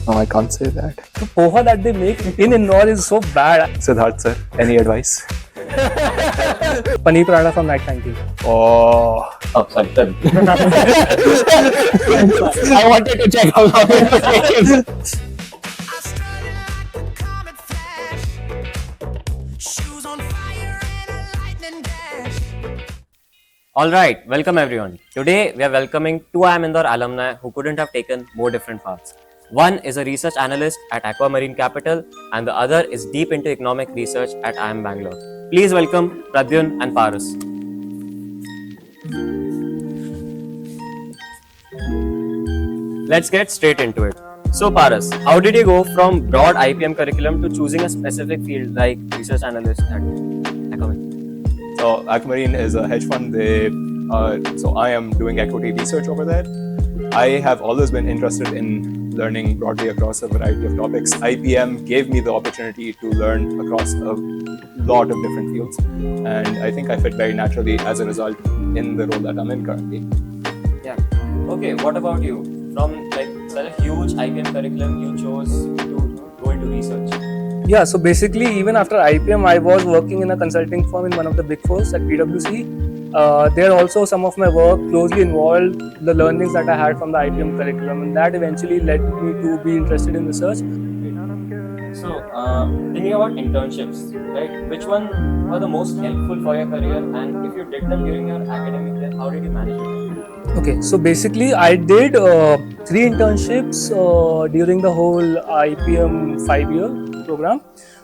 No, I can't say that. The poha that they make in Indore is so bad. Siddharth sir, any advice? Paneer paratha from night canteen. Oh, sorry. I wanted to check how long it takes. Alright, welcome everyone. Today we are welcoming two IIM Indore alumni who couldn't have taken more different paths. One is a research analyst at Aquamarine Capital and the other is deep into economic research at IIM Bangalore. Please welcome Pradyun and Paaras. Let's get straight into it. So Paaras, how did you go from broad IPM curriculum to choosing a specific field like research analyst at Aquamarine? so Aquamarine is a hedge fund. So I am doing equity research over there. I have always been interested in learning broadly across a variety of topics. IPM gave me the opportunity to learn across a lot of different fields, and I think I fit very naturally as a result in the role that I'm in currently. Yeah. Okay, what about you? From like such a huge IPM curriculum, you chose to go into research. Yeah, so basically, even after IPM, I was working in a consulting firm in one of the big fours at PwC. There also some of my work closely involved the learnings that I had from the IPM curriculum, and that eventually led me to be interested in research. So, thinking about internships, right? Which one were the most helpful for your career, and if you did them during your academic year, how did you manage it? Okay, so basically, I did 3 internships during the whole IPM 5-year program.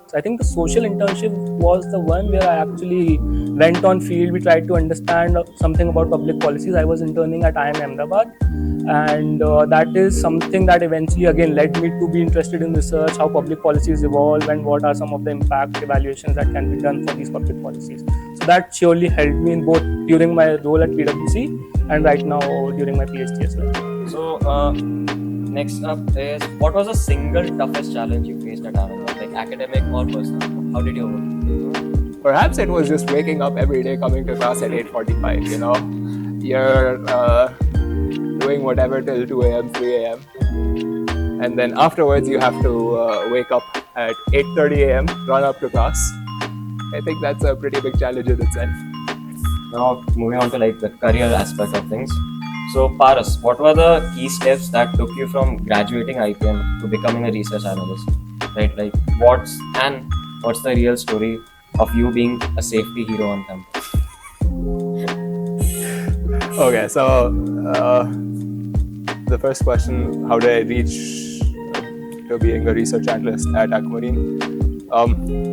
So I think the social internship was the one where I actually went on field. We tried to understand something about public policies. I was interning at IIM Ahmedabad, and that is something that eventually again led me to be interested in research, how public policies evolve and what are some of the impact evaluations that can be done for these public policies. So that surely helped me in both during my role at PwC and right now during my PhD as well. So, next up is, what was the single toughest challenge you faced at IIM, like academic or personal? How did you overcome it? Perhaps it was just waking up every day, coming to class at 8:45. You're doing whatever till 2 a.m., 3 a.m. And then afterwards you have to wake up at 8:30 a.m., run up to class. I think that's a pretty big challenge in itself. Now, moving on to like the career aspect of things. So, Paaras, what were the key steps that took you from graduating IPM to becoming a research analyst? Right, like what's the real story of you being a safety hero on campus? Okay, so the first question, how did I reach to being a research analyst at Aquamarine?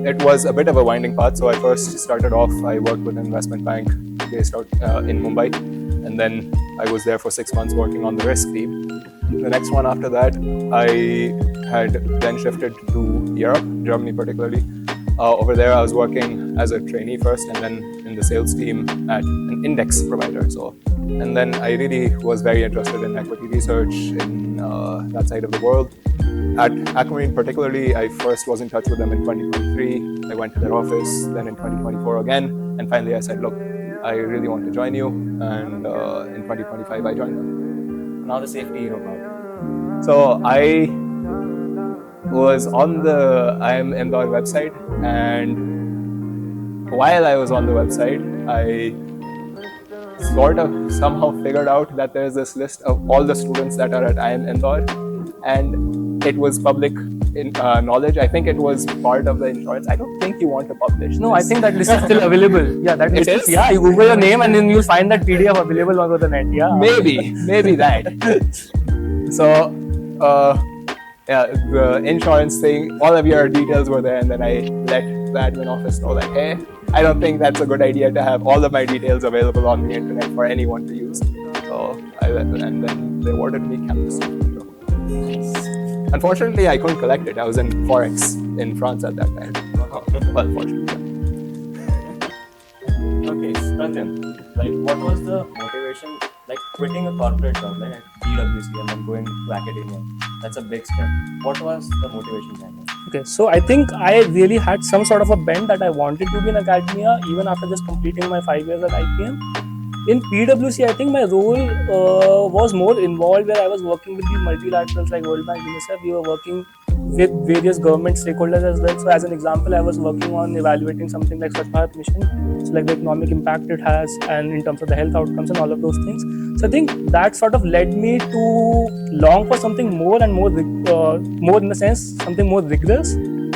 It was a bit of a winding path. So I first started off, I worked with an investment bank based out in Mumbai, and then I was there for 6 months working on the risk team. The next one after that, I had then shifted to Europe, Germany particularly. Over there, I was working as a trainee first, and then in the sales team at an index provider. And then I really was very interested in equity research in that side of the world. At Aquamarine particularly, I first was in touch with them in 2023. I went to their office, then in 2024 again, and finally I said, look, I really want to join you, and in 2025 I joined them. Now the safety hero part. So I was on the IIM Indore website, and while I was on the website, I sort of somehow figured out that there's this list of all the students that are at IIM Indore, and it was public knowledge. I think it was part of the insurance. I don't think you want to publish No, this. I think that list is still available. Yeah, that list is? Yeah, you Google your name and then you'll find that PDF available over the net. Yeah, Maybe that. So, the insurance thing, all of your details were there, and then I let the admin office know that, hey, I don't think that's a good idea to have all of my details available on the internet for anyone to use. So, and then they awarded me campus safety hero. Unfortunately, I couldn't collect it. I was in Forex in France at that time. Well, fortunately. Okay, Pradyun, like what was the motivation, like quitting a corporate job like at PwC and then going to academia? That's a big step. What was the motivation behind it? Okay, so I think I really had some sort of a bent that I wanted to be in academia even after just completing my 5 years at IPM. In PwC, I think my role was more involved, where I was working with these multilaterals like World Bank, UNICEF. We were working with various government stakeholders as well. So as an example, I was working on evaluating something like Swachh Bharat Mission, so like the economic impact it has, and in terms of the health outcomes and all of those things. So I think that sort of led me to long for something more and more, more in the sense something more rigorous,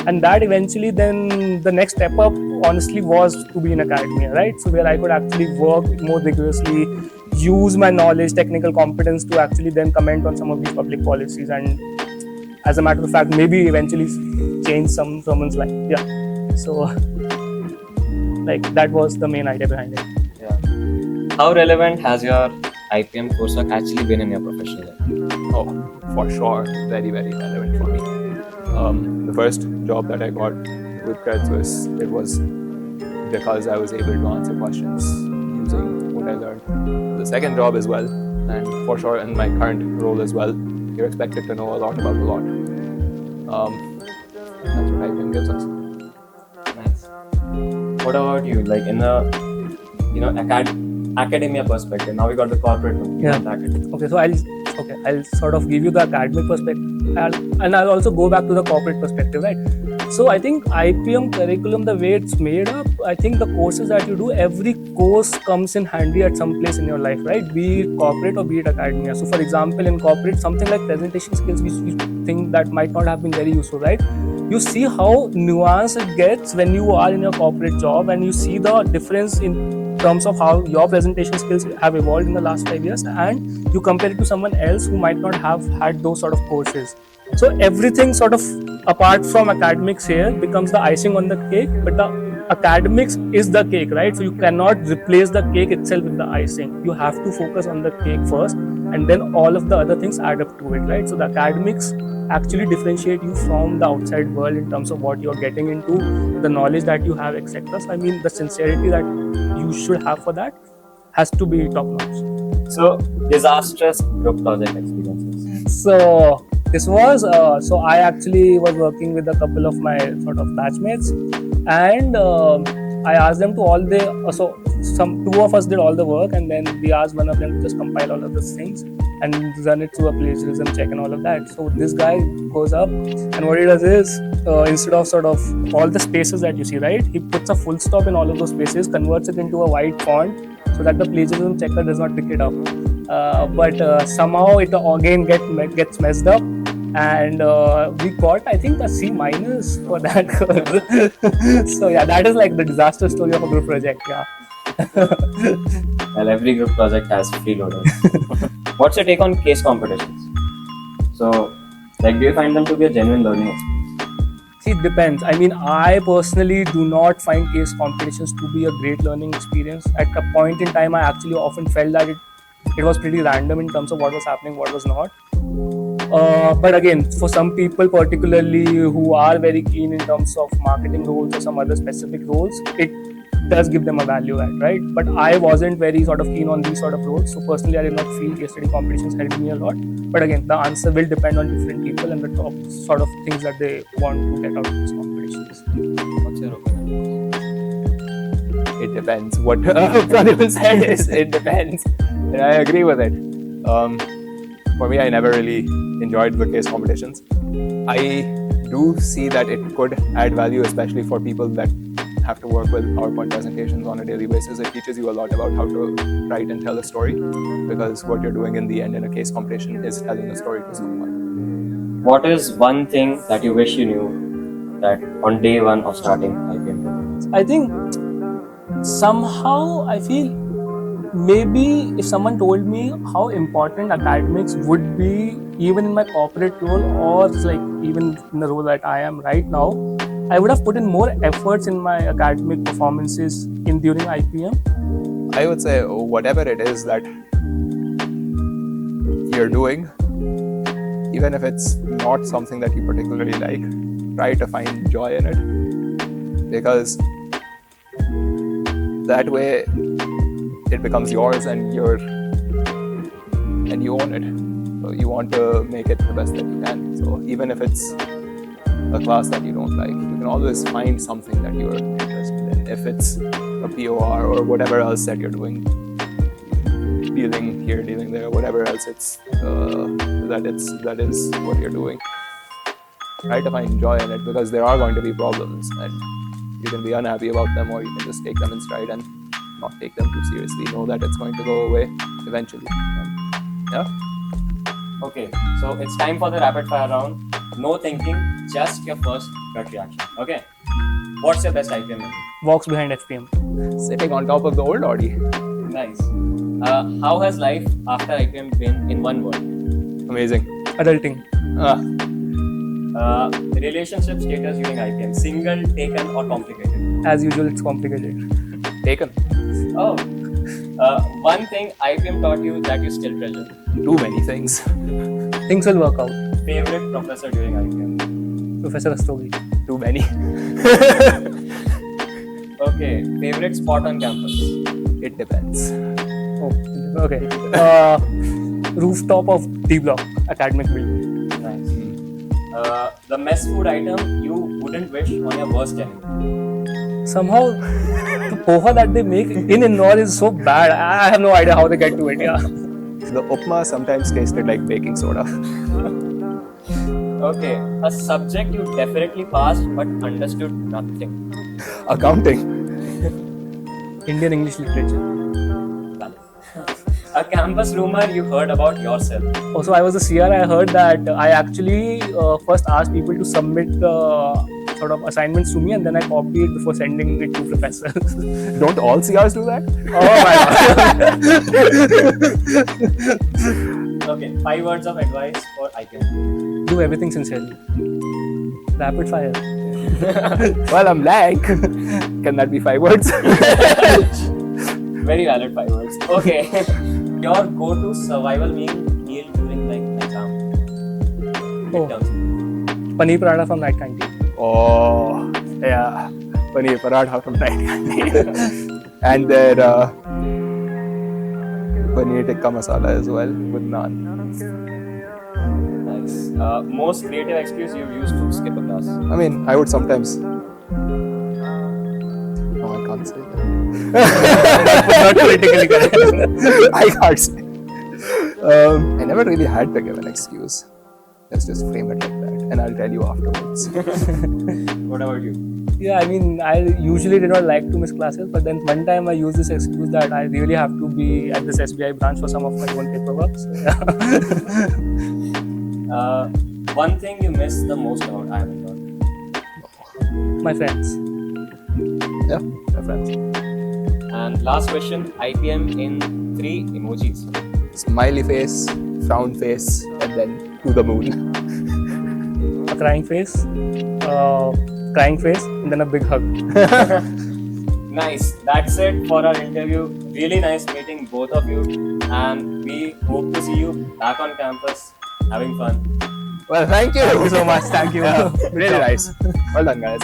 and that eventually then the next step up honestly was to be in academia, right? So where I could actually work more rigorously, use my knowledge, technical competence to actually then comment on some of these public policies, and as a matter of fact, maybe eventually change someone's life. Yeah. So like that was the main idea behind it. Yeah. How relevant has your IPM coursework actually been in your professional life? Oh, for sure, very, very relevant for me. The first job that I got with Swiss, it was because I was able to answer questions using what I learned. The second job as well, and for sure in my current role as well, you're expected to know a lot about a lot. That's what IPM gives us. Nice. What about you? Like in the academia perspective. Now we got the corporate one. Yeah. Okay, so I'll sort of give you the academic perspective, and I'll also go back to the corporate perspective, right? So I think IPM curriculum, the way it's made up, I think the courses that you do, every course comes in handy at some place in your life, right? Be it corporate or be it academia. So for example, in corporate, something like presentation skills, we think that might not have been very useful, right? You see how nuanced it gets when you are in your corporate job, and you see the difference in terms of how your presentation skills have evolved in the last 5 years, and you compare it to someone else who might not have had those sort of courses. So everything sort of apart from academics here becomes the icing on the cake, but the academics is the cake, right? So you cannot replace the cake itself with the icing. You have to focus on the cake first, and then all of the other things add up to it, right? So the academics actually differentiate you from the outside world in terms of what you're getting into, the knowledge that you have, etc. So I mean, the sincerity that you should have for that has to be top notch. So, disastrous group project experiences. So this was so I actually was working with a couple of my sort of batchmates, and I asked them to two of us did all the work, and then we asked one of them to just compile all of those things and run it through a plagiarism check and all of that. So this guy goes up, and what he does is instead of sort of all the spaces that you see, right, he puts a full stop in all of those spaces, converts it into a white font so that the plagiarism checker does not pick it up. But somehow it again gets messed up, and we got, I think, a C- for that. So yeah, that is like the disaster story of a group project. Yeah. Well, every group project has freeloaders. What's your take on case competitions? So, like, do you find them to be a genuine learning experience? See, it depends. I mean, I personally do not find case competitions to be a great learning experience. At a point in time, I actually often felt that it was pretty random in terms of what was happening, what was not. But again, for some people particularly who are very keen in terms of marketing roles or some other specific roles, it does give them a value add, right? But I wasn't very sort of keen on these sort of roles, so personally I did not feel case study competitions helped me a lot. But again, the answer will depend on different people and the top sort of things that they want to get out of these competitions. What's your opinion? It depends. What Pradyun said is it depends, and I agree with it. For me, I never really enjoyed the case competitions. I do see that it could add value, especially for people that have to work with PowerPoint presentations on a daily basis. It teaches you a lot about how to write and tell a story, because what you're doing in the end in a case competition is telling a story to someone. What is one thing that you wish you knew that on day one of starting IPM? I think somehow I feel maybe if someone told me how important academics would be even in my corporate role, or like even in the role that I am right now, I would have put in more efforts in my academic performances during IPM. I would say whatever it is that you're doing, even if it's not something that you particularly like, try to find joy in it, because that way it becomes yours and you own it. So you want to make it the best that you can. So even if it's a class that you don't like, you can always find something that you're interested in. If it's a POR or whatever else that you're doing, dealing here, dealing there, whatever else that is what you're doing. Try to find joy in it, because there are going to be problems, and you can be unhappy about them, or you can just take them in stride and not take them too seriously. Know that it's going to go away eventually. Yeah. Okay, so it's time for the rapid fire round. No thinking, just your first gut reaction. Okay. What's your best IPM memory? Walks behind FPM. Sitting on top of the old Audi. Nice. How has life after IPM been in one word? Amazing. Adulting. Relationship status during IPM: single, taken, or complicated? As usual, it's complicated. Taken. Oh. One thing IPM taught you that you still treasure? Too many things. Things will work out. Favorite professor during IPM? Professor Rastogi. Too many. Okay. Favorite spot on campus? It depends. Oh, okay. Rooftop of D block, academic building. Nice. The mess food item you wouldn't wish on your worst enemy? Somehow, the poha that they make in Indore is so bad. I have no idea how they get to it. Yeah. The upma sometimes tasted like baking soda. Okay. A subject you definitely passed but understood nothing? Accounting. Indian English literature. A campus rumor you heard about yourself? Also, I was a CR. I heard that I actually first asked people to submit sort of assignments to me, and then I copied before sending it to professors. Don't all CRs do that? Oh my god. Okay, 5 words of advice for IPM. Do everything sincerely. Rapid fire. Well, I'm like, can that be 5 words? Very valid 5 words. Okay. Your go-to survival meal during like exam? Oh. Midterms. Paneer paratha from night canteen. Oh, yeah. Paneer paratha from night canteen. And then paneer tikka masala as well with naan. Nice. Most creative excuse you've used to skip a class? I mean, I would sometimes. No, I can't say that. Not politically correct. I can't say. I never really had to give an excuse. Let's just frame it like that, and I'll tell you afterwards. What about you? Yeah, I mean, I usually did not like to miss classes, but then one time I used this excuse that I really have to be at this SBI branch for some of my own paperwork. So, yeah. One thing you miss the most about IIM Indore? My friends. Yeah, my friends. And last question, IPM in 3 emojis. Smiley face, frown face, and then to the moon. A crying face, and then a big hug. Nice. That's it for our interview. Really nice meeting both of you, and we hope to see you back on campus having fun. Well, thank you. Thank you so much. Thank you. Yeah, really nice. Well done, guys.